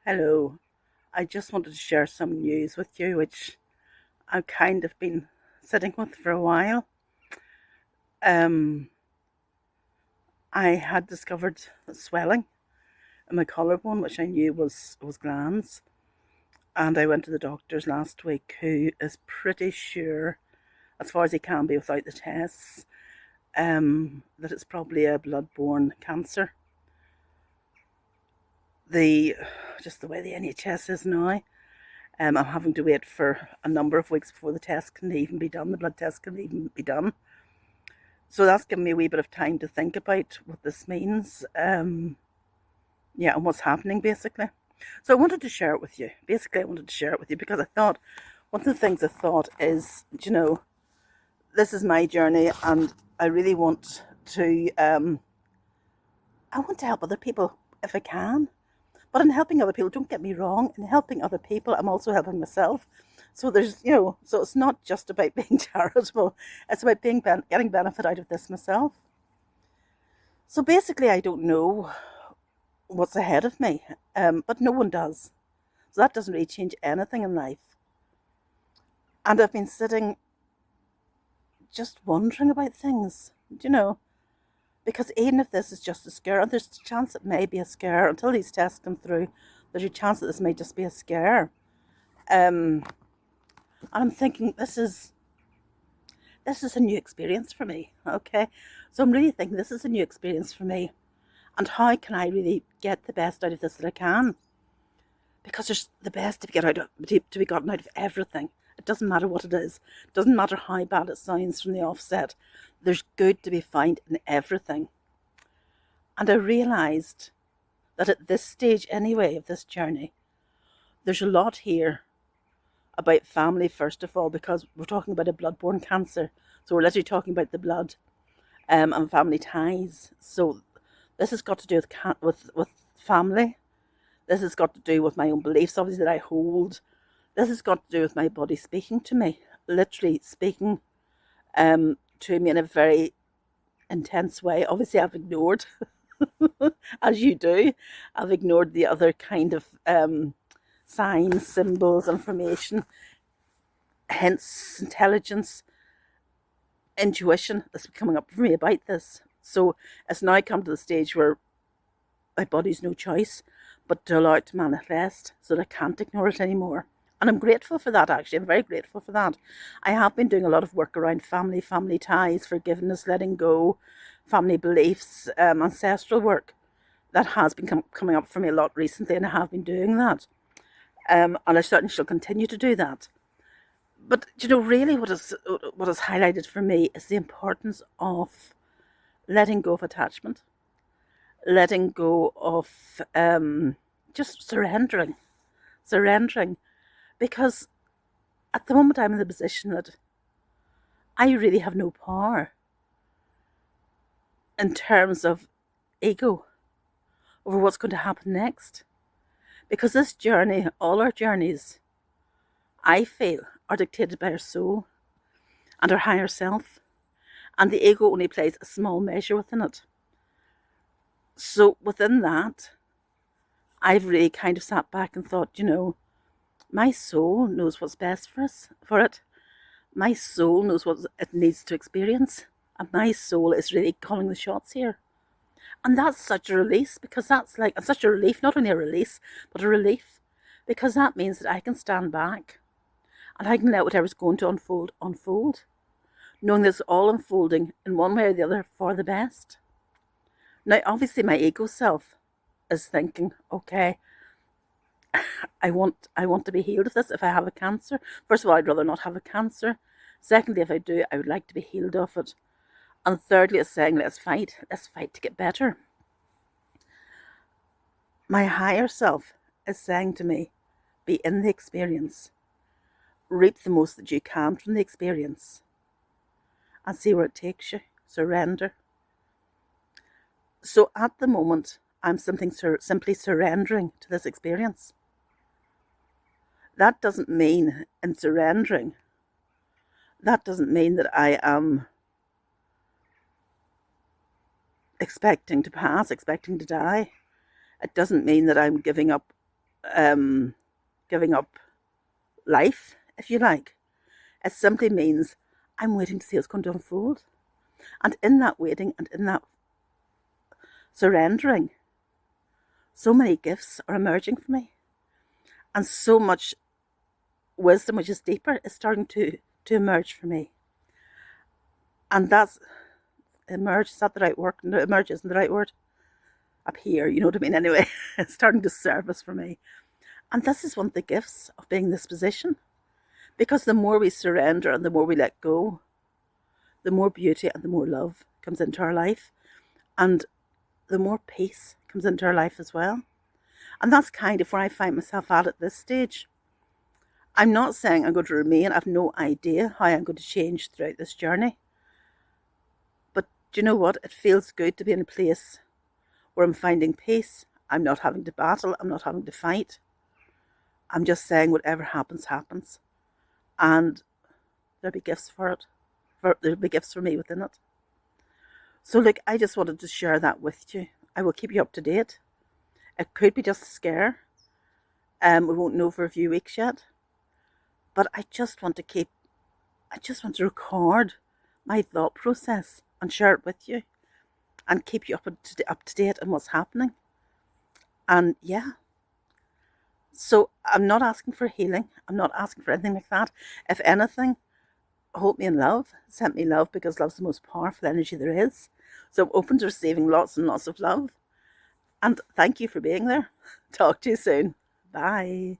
Hello. I just wanted to share some news with you, which I've kind of been sitting with for a while. Um, I had discovered swelling in my collarbone, which I knew was glands, and I went to the doctors last week, who is pretty sure, as far as he can be without the tests, that it's probably a blood-borne cancer. The just the way the NHS is now. I'm having to wait for a number of weeks before the test can even be done, the blood test can even be done. So that's given me a wee bit of time to think about what this means, and what's happening basically. So I wanted to share it with you. Basically, I wanted to share it with you because I thought, one of the things I thought is, this is my journey and I really want to help other people if I can. But in helping other people, don't get me wrong, in helping other people, I'm also helping myself. So so it's not just about being charitable, it's about getting benefit out of this myself. So basically, I don't know what's ahead of me, but no one does. So that doesn't really change anything in life. And I've been sitting just wondering about things, because even if this is just a scare, and there's a chance it may be a scare until these tests come through, there's a chance that this may just be a scare. And I'm thinking this is a new experience for me. Okay, so I'm really thinking this is a new experience for me, and how can I really get the best out of this that I can? Because there's the best to be gotten out of everything. It doesn't matter what it is. It doesn't matter how bad it sounds from the offset. There's good to be found in everything. And I realised that at this stage anyway of this journey, there's a lot here about family first of all, because we're talking about a blood-borne cancer. So we're literally talking about the blood, and family ties. So this has got to do with family. This has got to do with my own beliefs, obviously, that I hold. This has got to do with my body speaking to me, literally speaking to me in a very intense way. Obviously, I've ignored, as you do, I've ignored the other kind of signs, symbols, information, hence intelligence, intuition that's coming up for me about this. So it's now come to the stage where my body's no choice but to allow it to manifest, so that I can't ignore it anymore. And I'm grateful for that, actually. I'm very grateful for that. I have been doing a lot of work around family ties, forgiveness, letting go, family beliefs, ancestral work. That has been coming up for me a lot recently, and I have been doing that. And I certainly shall continue to do that. But really, what is highlighted for me is the importance of letting go of attachment, letting go of just surrendering, because at the moment I'm in the position that I really have no power in terms of ego over what's going to happen next. Because this journey, all our journeys, I feel, are dictated by our soul and our higher self, and the ego only plays a small measure within it. So within that, I've really kind of sat back and thought, my soul knows what's best for it. My soul knows what it needs to experience. And my soul is really calling the shots here. And that's such a release, because that's like such a relief, not only a release, but a relief. Because that means that I can stand back and I can let whatever's going to unfold, knowing that it's all unfolding in one way or the other for the best. Now, obviously, my ego self is thinking, okay, I want to be healed of this if I have a cancer. First of all, I'd rather not have a cancer. Secondly, if I do, I would like to be healed of it. And thirdly, it's saying, let's fight to get better. My higher self is saying to me, be in the experience, reap the most that you can from the experience, and see where it takes you. Surrender. So at the moment, I'm simply surrendering to this experience. That doesn't mean, in surrendering, that doesn't mean that I am expecting to pass, expecting to die. It doesn't mean that I'm giving up giving up life, if you like. It simply means I'm waiting to see what's going to unfold. And in that waiting and in that surrendering, so many gifts are emerging for me. And so much wisdom, which is deeper, is starting to emerge for me. And that's emerge, is that the right word? No, emerge isn't the right word. Up here, you know what I mean? Anyway, it's starting to surface for me. And this is one of the gifts of being in this position. Because the more we surrender and the more we let go, the more beauty and the more love comes into our life. And the more peace comes into our life as well. And that's kind of where I find myself at this stage. I'm not saying I'm going to remain. I have no idea how I'm going to change throughout this journey. But do you know what? It feels good to be in a place where I'm finding peace. I'm not having to battle. I'm not having to fight. I'm just saying whatever happens, happens. And there'll be gifts for it. There'll be gifts for me within it. So look, I just wanted to share that with you. I will keep you up to date. It could be just a scare. We won't know for a few weeks yet. But I just want to record my thought process and share it with you and keep you up to date on what's happening. And yeah. So I'm not asking for healing. I'm not asking for anything like that. If anything, hold me in love. Send me love, because love's the most powerful energy there is. So I'm open to receiving lots and lots of love. And thank you for being there. Talk to you soon. Bye.